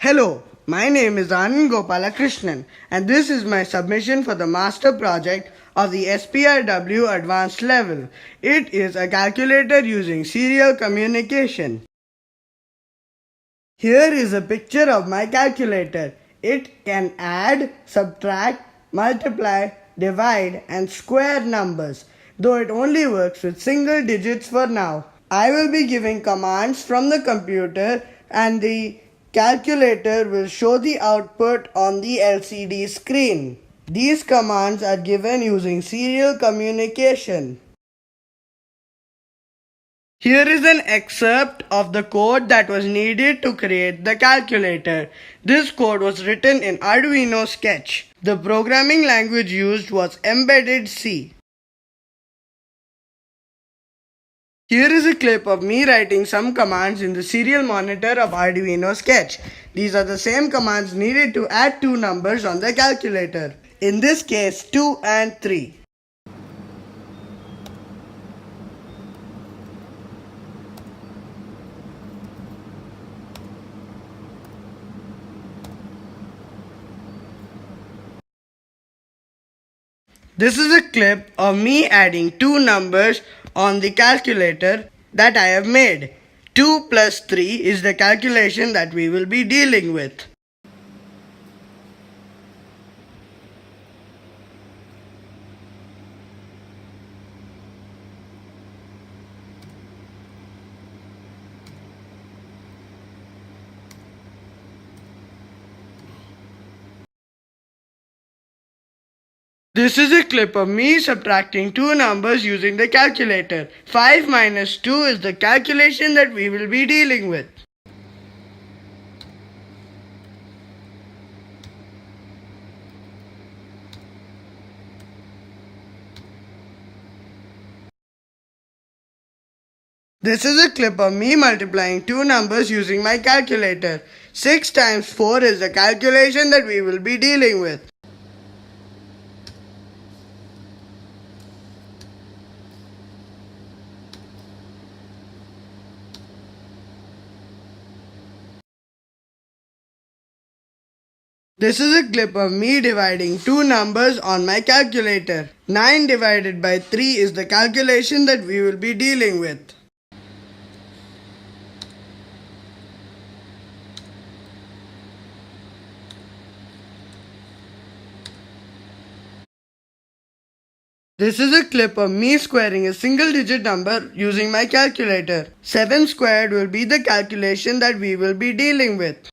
Hello, my name is Anand Gopalakrishnan and this is my submission for the master project of the SPRW advanced level. It is a calculator using serial communication. Here is a picture of my calculator. It can add, subtract, multiply, divide and square numbers, though it only works with single digits for now. I will be giving commands from the computer and the calculator will show the output on the LCD screen. These commands are given using serial communication. Here is an excerpt of the code that was needed to create the calculator. This code was written in Arduino Sketch. The programming language used was embedded C. Here is a clip of me writing some commands in the serial monitor of Arduino Sketch. These are the same commands needed to add two numbers on the calculator. In this case, 2 and 3. This is a clip of me adding two numbers on the calculator that I have made. 2 plus 3 is the calculation that we will be dealing with. This is a clip of me subtracting two numbers using the calculator. 5 minus 2 is the calculation that we will be dealing with. This is a clip of me multiplying two numbers using my calculator. 6 times 4 is the calculation that we will be dealing with. This is a clip of me dividing two numbers on my calculator. 9 divided by 3 is the calculation that we will be dealing with. This is a clip of me squaring a single digit number using my calculator. 7 squared will be the calculation that we will be dealing with.